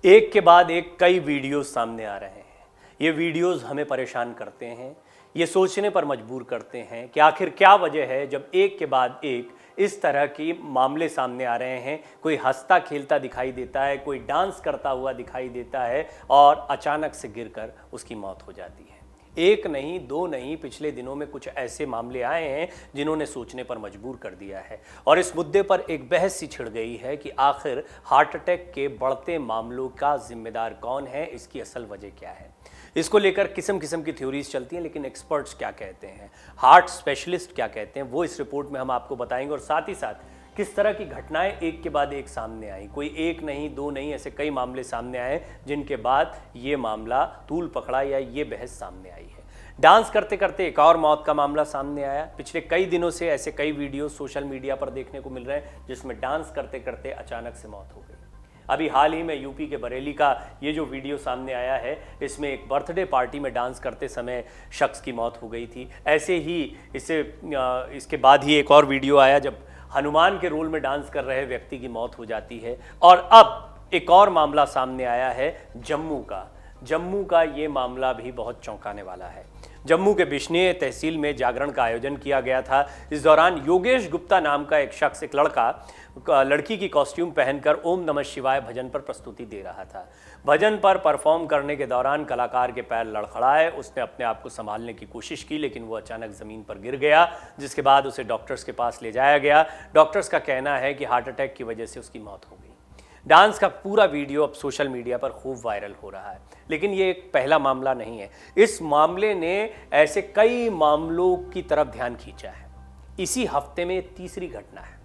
एक के बाद एक कई वीडियोस सामने आ रहे हैं। ये वीडियोस हमें परेशान करते हैं, ये सोचने पर मजबूर करते हैं कि आखिर क्या वजह है जब एक के बाद एक इस तरह की मामले सामने आ रहे हैं। कोई हंसता खेलता दिखाई देता है, कोई डांस करता हुआ दिखाई देता है और अचानक से गिरकर उसकी मौत हो जाती है। एक नहीं, दो नहीं, पिछले दिनों में कुछ ऐसे मामले आए हैं जिन्होंने सोचने पर मजबूर कर दिया है और इस मुद्दे पर एक बहस सी छिड़ गई है कि आखिर हार्ट अटैक के बढ़ते मामलों का जिम्मेदार कौन है, इसकी असल वजह क्या है। इसको लेकर किस्म किस्म की थ्योरीज चलती हैं, लेकिन एक्सपर्ट्स क्या कहते हैं, हार्ट स्पेशलिस्ट क्या कहते हैं, वो इस रिपोर्ट में हम आपको बताएंगे। और साथ ही साथ किस तरह की घटनाएं एक के बाद एक सामने आई, कोई एक नहीं, दो नहीं, ऐसे कई मामले सामने आए जिनके बाद ये मामला तूल पकड़ा या ये बहस सामने आई है। डांस करते करते एक और मौत का मामला सामने आया। पिछले कई दिनों से ऐसे कई वीडियो सोशल मीडिया पर देखने को मिल रहे हैं जिसमें डांस करते करते अचानक से मौत हो गई। अभी हाल ही में यूपी के बरेली का ये जो वीडियो सामने आया है, इसमें एक बर्थडे पार्टी में डांस करते समय शख्स की मौत हो गई थी। ऐसे ही इसके बाद ही एक और वीडियो आया जब हनुमान के रोल में डांस कर रहे व्यक्ति की मौत हो जाती है। और अब एक और मामला सामने आया है जम्मू का ये मामला भी बहुत चौंकाने वाला है। जम्मू के बिश्नोई तहसील में जागरण का आयोजन किया गया था। इस दौरान योगेश गुप्ता नाम का एक शख्स, एक लड़की की कॉस्ट्यूम पहनकर ओम नमः शिवाय भजन पर प्रस्तुति दे रहा था। भजन पर परफॉर्म करने के दौरान कलाकार के पैर लड़खड़ाए, उसने अपने आप को संभालने की कोशिश की लेकिन वो अचानक ज़मीन पर गिर गया, जिसके बाद उसे डॉक्टर्स के पास ले जाया गया। डॉक्टर्स का कहना है कि हार्ट अटैक की वजह से उसकी मौत हो गई। डांस का पूरा वीडियो अब सोशल मीडिया पर खूब वायरल हो रहा है, लेकिन ये एक पहला मामला नहीं है। इस मामले ने ऐसे कई मामलों की तरफ ध्यान खींचा है। इसी हफ्ते में तीसरी घटना है।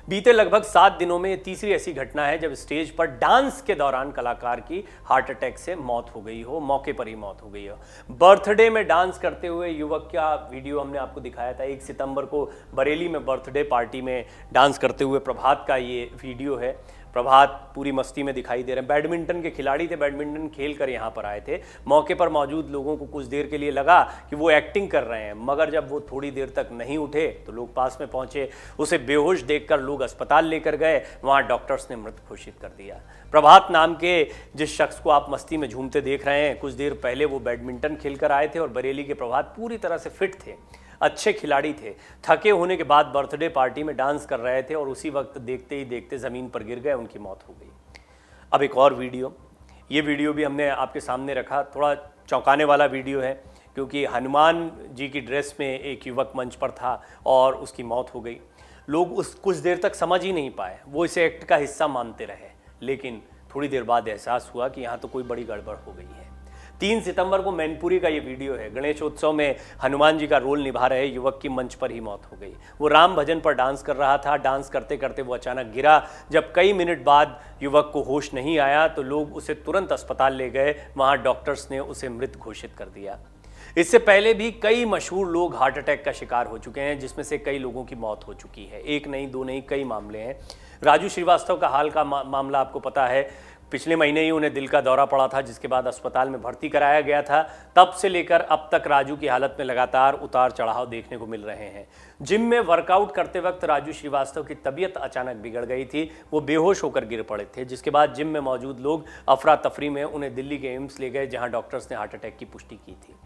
बीते लगभग 7 दिनों में ये तीसरी ऐसी घटना है जब स्टेज पर डांस के दौरान कलाकार की हार्ट अटैक से मौत हो गई हो, मौके पर ही मौत हो गई हो। बर्थडे में डांस करते हुए युवक का वीडियो हमने आपको दिखाया था। 1 सितंबर को बरेली में बर्थडे पार्टी में डांस करते हुए प्रभात का ये वीडियो है। प्रभात पूरी मस्ती में दिखाई दे रहे हैं। बैडमिंटन के खिलाड़ी थे, बैडमिंटन खेल कर यहाँ पर आए थे। मौके पर मौजूद लोगों को कुछ देर के लिए लगा कि वो एक्टिंग कर रहे हैं, मगर जब वो थोड़ी देर तक नहीं उठे तो लोग पास में पहुंचे। उसे बेहोश देखकर लोग अस्पताल लेकर गए, वहाँ डॉक्टर्स ने मृत घोषित कर दिया। प्रभात नाम के जिस शख्स को आप मस्ती में झूमते देख रहे हैं, कुछ देर पहले वो बैडमिंटन खेल कर आए थे और बरेली के प्रभात पूरी तरह से फिट थे, अच्छे खिलाड़ी थे। थके होने के बाद बर्थडे पार्टी में डांस कर रहे थे और उसी वक्त देखते ही देखते ज़मीन पर गिर गए, उनकी मौत हो गई। अब एक और वीडियो, ये वीडियो भी हमने आपके सामने रखा। थोड़ा चौंकाने वाला वीडियो है क्योंकि हनुमान जी की ड्रेस में एक युवक मंच पर था और उसकी मौत हो गई। लोग उस कुछ देर तक समझ ही नहीं पाए, वो इसे एक्ट का हिस्सा मानते रहे, लेकिन थोड़ी देर बाद एहसास हुआ कि यहाँ तो कोई बड़ी गड़बड़ हो गई है। 3 सितंबर को मैनपुरी का ये वीडियो है। गणेशोत्सव में हनुमान जी का रोल निभा रहे युवक की मंच पर ही मौत हो गई। वो राम भजन पर डांस कर रहा था। डांस करते करते वो अचानक गिरा। जब कई मिनट बाद युवक को होश नहीं आया तो लोग उसे तुरंत अस्पताल ले गए। वहाँ डॉक्टर्स ने उसे मृत घोषित कर दिया। इससे पहले भी कई मशहूर लोग हार्ट अटैक का शिकार हो चुके हैं, जिसमें से कई लोगों की मौत हो चुकी है। एक नहीं, दो नहीं, कई मामले हैं। राजू श्रीवास्तव का हाल का मामला आपको पता है। पिछले महीने ही उन्हें दिल का दौरा पड़ा था, जिसके बाद अस्पताल में भर्ती कराया गया था। तब से लेकर अब तक राजू की हालत में लगातार उतार चढ़ाव देखने को मिल रहे हैं। जिम में वर्कआउट करते वक्त राजू श्रीवास्तव की तबीयत अचानक बिगड़ गई थी। वो बेहोश होकर गिर पड़े थे, जिसके बाद जिम में मौजूद लोग अफरा तफरी में उन्हें दिल्ली के एम्स ले गए, जहां डॉक्टर्स ने हार्ट अटैक की पुष्टि की थी।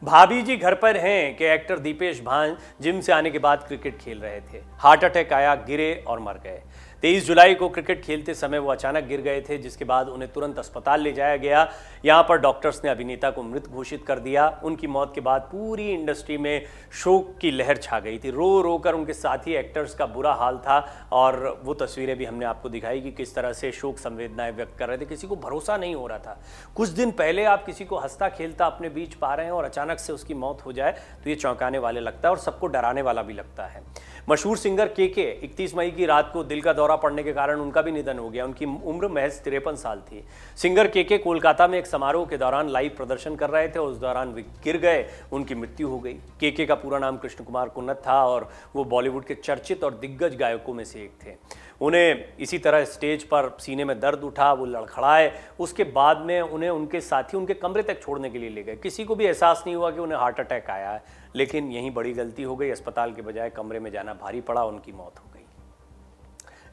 भाभी जी घर पर हैं कि एक्टर दीपेश भांज जिम से आने के बाद क्रिकेट खेल रहे थे। हार्ट अटैक आया, गिरे और मर गए। 23 जुलाई को क्रिकेट खेलते समय वो अचानक गिर गए थे, जिसके बाद उन्हें तुरंत अस्पताल ले जाया गया। यहाँ पर डॉक्टर्स ने अभिनेता को मृत घोषित कर दिया। उनकी मौत के बाद पूरी इंडस्ट्री में शोक की लहर छा गई थी। रो रो कर उनके साथी एक्टर्स का बुरा हाल था और वो तस्वीरें भी हमने आपको दिखाई कि किस तरह से शोक संवेदनाएं व्यक्त कर रहे थे। किसी को भरोसा नहीं हो रहा था। कुछ दिन पहले आप किसी को हंसता खेलता अपने बीच पा रहे हैं और अचानक से उसकी मौत हो जाए तो ये चौंकाने वाले लगता है और सबको डराने वाला भी लगता है। मशहूर सिंगर केके 31 मई की रात को दिल का दौरा पड़ने के कारण उनका भी निधन हो गया। उनकी उम्र महज 53 साल थी। सिंगर केके कोलकाता में एक समारोह के दौरान लाइव प्रदर्शन कर रहे थे और उस दौरान वे गिर गए, उनकी मृत्यु हो गई। केके का पूरा नाम कृष्ण कुमार कुन्नत था और वो बॉलीवुड के चर्चित और दिग्गज गायकों में से एक थे। उन्हें इसी तरह स्टेज पर सीने में दर्द उठा, वो लड़खड़ाए। उसके बाद में उन्हें उनके साथी उनके कमरे तक छोड़ने के लिए ले गए। किसी को भी एहसास नहीं हुआ कि उन्हें हार्ट अटैक आया है, लेकिन यहीं बड़ी गलती हो गई। अस्पताल के बजाय कमरे में जाना भारी पड़ा, उनकी मौत हो गई।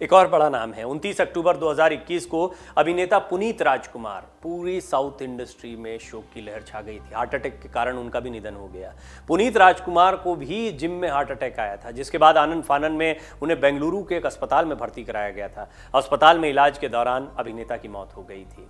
एक और बड़ा नाम है। 29 अक्टूबर 2021 को अभिनेता पुनीत राजकुमार, पूरी साउथ इंडस्ट्री में शोक की लहर छा गई थी। हार्ट अटैक के कारण उनका भी निधन हो गया। पुनीत राजकुमार को भी जिम में हार्ट अटैक आया था, जिसके बाद आनंद फानन में उन्हें बेंगलुरु के एक अस्पताल में भर्ती कराया गया था। अस्पताल में इलाज के दौरान अभिनेता की मौत हो गई थी।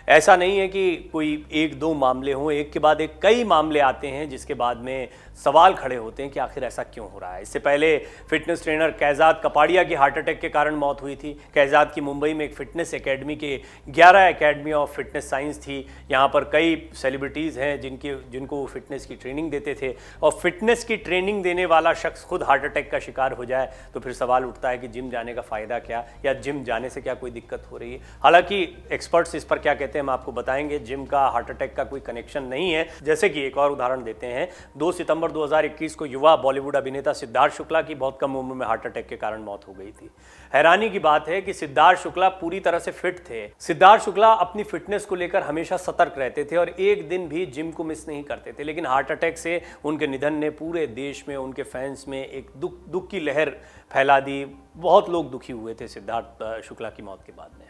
ऐसा नहीं है कि कोई एक दो मामले हों, एक के बाद एक कई मामले आते हैं जिसके बाद में सवाल खड़े होते हैं कि आखिर ऐसा क्यों हो रहा है। इससे पहले फिटनेस ट्रेनर कैजाद कपाड़िया की हार्ट अटैक के कारण मौत हुई थी। कैजाद की मुंबई में एक फिटनेस एकेडमी के 11 एकेडमी ऑफ फिटनेस साइंस थी। यहाँ पर कई सेलिब्रिटीज़ हैं जिनको वो फिटनेस की ट्रेनिंग देते थे, और फिटनेस की ट्रेनिंग देने वाला शख्स खुद हार्ट अटैक का शिकार हो जाए तो फिर सवाल उठता है कि जिम जाने का फ़ायदा क्या, या जिम जाने से क्या कोई दिक्कत हो रही है। हालांकि एक्सपर्ट्स इस पर क्या कहते हैं हम आपको बताएंगे। जिम का हार्ट अटैक का कोई कनेक्शन नहीं है। जैसे कि एक और उदाहरण देते हैं, 2 सितंबर 2021 को युवा बॉलीवुड अभिनेता सिद्धार्थ शुक्ला की बहुत कम उम्र में हार्ट अटैक के कारण मौत हो गई थी। हैरानी की बात है कि सिद्धार्थ शुक्ला पूरी तरह से फिट थे। सिद्धार्थ शुक्ला अपनी फिटनेस को लेकर हमेशा सतर्क रहते थे और एक दिन भी जिम को मिस नहीं करते थे, लेकिन हार्ट अटैक से उनके निधन ने पूरे देश में, उनके फैंस में एक दुख की लहर फैला दी। बहुत लोग दुखी हुए थे सिद्धार्थ शुक्ला की मौत के बाद में।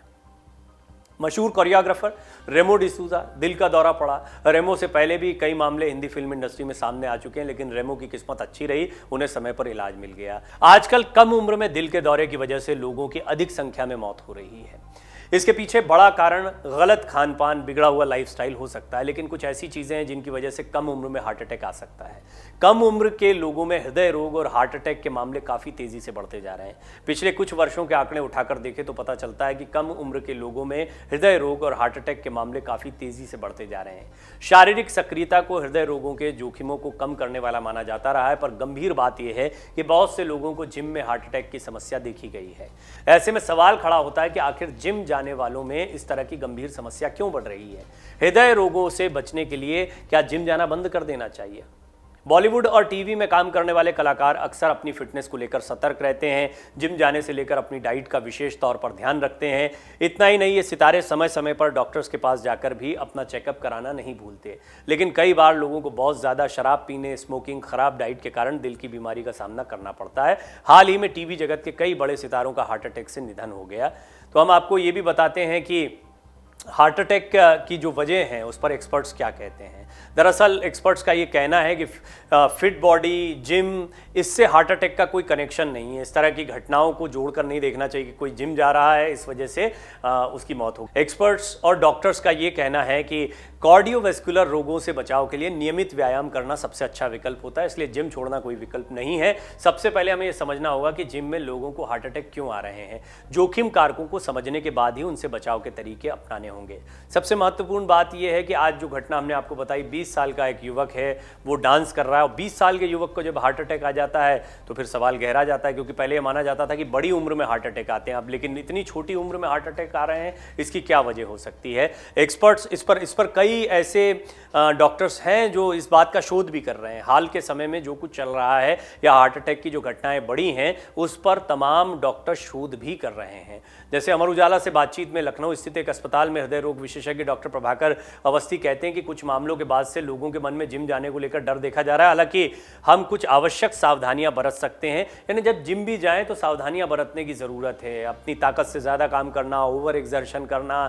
मशहूर कोरियोग्राफर रेमो डिसूजा, दिल का दौरा पड़ा। रेमो से पहले भी कई मामले हिंदी फिल्म इंडस्ट्री में सामने आ चुके हैं, लेकिन रेमो की किस्मत अच्छी रही, उन्हें समय पर इलाज मिल गया। आजकल कम उम्र में दिल के दौरे की वजह से लोगों की अधिक संख्या में मौत हो रही है। इसके पीछे बड़ा कारण गलत खान पान, बिगड़ा हुआ लाइफस्टाइल हो सकता है, लेकिन कुछ ऐसी चीज़ें हैं जिनकी वजह से कम उम्र में हार्ट अटैक आ सकता है। कम उम्र के लोगों में हृदय रोग और हार्ट अटैक के मामले काफ़ी तेज़ी से बढ़ते जा रहे हैं। पिछले कुछ वर्षों के आंकड़े उठाकर देखें तो पता चलता है कि कम उम्र के लोगों में हृदय रोग और हार्ट अटैक के मामले काफ़ी तेज़ी से बढ़ते जा रहे हैं। शारीरिक सक्रियता को हृदय रोगों के जोखिमों को कम करने वाला माना जाता रहा है, पर गंभीर बात यह है कि बहुत से लोगों को जिम में हार्ट अटैक की समस्या देखी गई है। ऐसे में सवाल खड़ा होता है कि आखिर जिम जाने वालों में इस तरह की गंभीर समस्या क्यों बढ़ रही है। हृदय रोगों से बचने के लिए क्या जिम जाना बंद कर देना चाहिए? बॉलीवुड और टीवी में काम करने वाले कलाकार अक्सर अपनी फिटनेस को लेकर सतर्क रहते हैं। जिम जाने से लेकर अपनी डाइट का विशेष तौर पर ध्यान रखते हैं। इतना ही नहीं, ये सितारे समय समय पर डॉक्टर्स के पास जाकर भी अपना चेकअप कराना नहीं भूलते। लेकिन कई बार लोगों को बहुत ज़्यादा शराब पीने, स्मोकिंग, खराब डाइट के कारण दिल की बीमारी का सामना करना पड़ता है। हाल ही में टीवी जगत के कई बड़े सितारों का हार्ट अटैक से निधन हो गया। तो हम आपको ये भी बताते हैं कि हार्ट अटैक की जो वजह हैं उस पर एक्सपर्ट्स क्या कहते हैं। दरअसल एक्सपर्ट्स का ये कहना है कि फिट बॉडी, जिम, इससे हार्ट अटैक का कोई कनेक्शन नहीं है। इस तरह की घटनाओं को जोड़कर नहीं देखना चाहिए कि कोई जिम जा रहा है इस वजह से उसकी मौत हो। एक्सपर्ट्स और डॉक्टर्स का ये कहना है कि कार्डियोवैस्कुलर रोगों से बचाव के लिए नियमित व्यायाम करना सबसे अच्छा विकल्प होता है, इसलिए जिम छोड़ना कोई विकल्प नहीं है। सबसे पहले हमें ये समझना होगा कि जिम में लोगों को हार्ट अटैक क्यों आ रहे हैं। जोखिम कारकों को समझने के बाद ही उनसे बचाव के तरीके अपनाने होंगे। सबसे महत्वपूर्ण बात यह है कि आज जो घटना हमने आपको बताई, 20 साल का एक युवक है, वो डांस कर रहा है, और 20 साल के युवक को जब हार्ट अटैक आ जाता है तो फिर सवाल गहरा जाता है, क्योंकि पहले माना जाता था कि बड़ी उम्र में हार्ट अटैक आते हैं, अब लेकिन इतनी छोटी उम्र में हार्ट अटैक आ रहे हैं, इसकी क्या वजह हो सकती है। एक्सपर्ट्स इस पर कई ऐसे डॉक्टर्स हैं जो इस बात का शोध भी कर रहे हैं। हाल के समय में जो कुछ चल रहा है या हार्ट अटैक की जो घटनाएं बढ़ी हैं उस पर तमाम डॉक्टर शोध भी कर रहे हैं। जैसे अमर उजाला से बातचीत में लखनऊ स्थित एक अस्पताल में हृदय रोग विशेषज्ञ डॉक्टर प्रभाकर अवस्थी कहते हैं कि कुछ मामलों के बाद से लोगों के मन में जिम जाने को लेकर डर देखा जा रहा है। हालांकि हम कुछ आवश्यक सावधानियां बरत सकते हैं, यानी जब जिम भी जाएं तो सावधानियां बरतने की ज़रूरत है। अपनी ताकत से ज़्यादा काम करना, ओवर एक्सर्शन करना,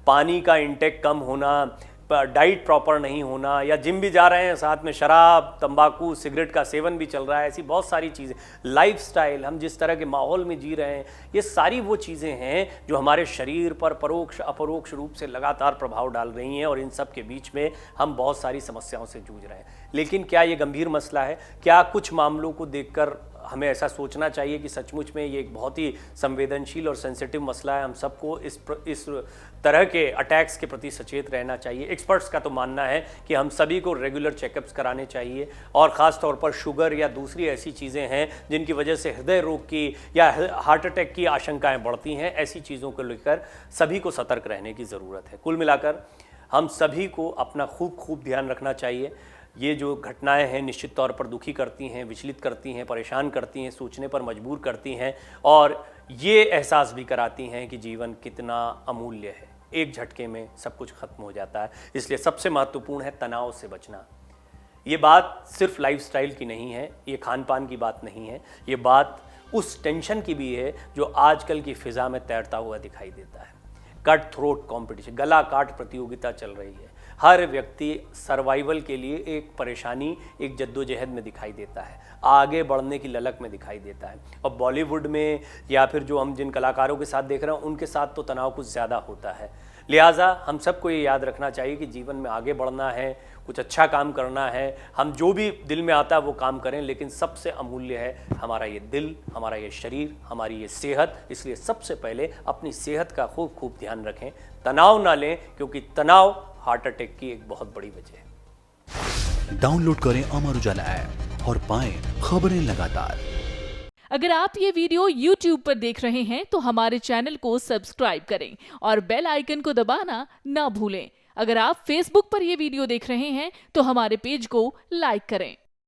पानी का इंटेक कम होना, डाइट प्रॉपर नहीं होना, या जिम भी जा रहे हैं साथ में शराब, तंबाकू, सिगरेट का सेवन भी चल रहा है, ऐसी बहुत सारी चीज़ें, लाइफस्टाइल, हम जिस तरह के माहौल में जी रहे हैं, ये सारी वो चीज़ें हैं जो हमारे शरीर पर परोक्ष अपरोक्ष रूप से लगातार प्रभाव डाल रही हैं, और इन सब के बीच में हम बहुत सारी समस्याओं से जूझ रहे हैं। लेकिन क्या ये गंभीर मसला है? क्या कुछ मामलों को देखकर हमें ऐसा सोचना चाहिए कि सचमुच में ये एक बहुत ही संवेदनशील और सेंसिटिव मसला है, हम सबको इस तरह के अटैक्स के प्रति सचेत रहना चाहिए? एक्सपर्ट्स का तो मानना है कि हम सभी को रेगुलर चेकअप्स कराने चाहिए, और ख़ास तौर पर शुगर या दूसरी ऐसी चीज़ें हैं जिनकी वजह से हृदय रोग की या हार्ट अटैक की आशंकाएँ बढ़ती हैं, ऐसी चीज़ों को लेकर सभी को सतर्क रहने की ज़रूरत है। कुल मिलाकर हम सभी को अपना खूब ध्यान रखना चाहिए। ये जो घटनाएं हैं निश्चित तौर पर दुखी करती हैं, विचलित करती हैं, परेशान करती हैं, सोचने पर मजबूर करती हैं, और ये एहसास भी कराती हैं कि जीवन कितना अमूल्य है। एक झटके में सब कुछ खत्म हो जाता है, इसलिए सबसे महत्वपूर्ण है तनाव से बचना। ये बात सिर्फ लाइफस्टाइल की नहीं है, ये खान पान की बात नहीं है, ये बात उस टेंशन की भी है जो आजकल की फिजा में तैरता हुआ दिखाई देता है। कट थ्रोट कंपटीशन, गला काट प्रतियोगिता चल रही है। हर व्यक्ति सर्वाइवल के लिए एक परेशानी, एक जद्दोजहद में दिखाई देता है, आगे बढ़ने की ललक में दिखाई देता है। और बॉलीवुड में या फिर जो हम जिन कलाकारों के साथ देख रहे हैं उनके साथ तो तनाव कुछ ज़्यादा होता है। लिहाजा हम सबको ये याद रखना चाहिए कि जीवन में आगे बढ़ना है, कुछ अच्छा काम करना है, हम जो भी दिल में आता है वो काम करें, लेकिन सबसे अमूल्य है हमारा ये दिल, हमारा ये शरीर, हमारी ये सेहत। इसलिए सबसे पहले अपनी सेहत का खूब खूब ध्यान रखें, तनाव ना लें, क्योंकि तनाव हार्ट अटैक की एक बहुत बड़ी वजह है। डाउनलोड करें अमर उजाला ऐप और पाएं खबरें लगातार। अगर आप ये वीडियो YouTube पर देख रहे हैं तो हमारे चैनल को सब्सक्राइब करें और बेल आइकन को दबाना ना भूलें। अगर आप Facebook पर ये वीडियो देख रहे हैं तो हमारे पेज को लाइक करें।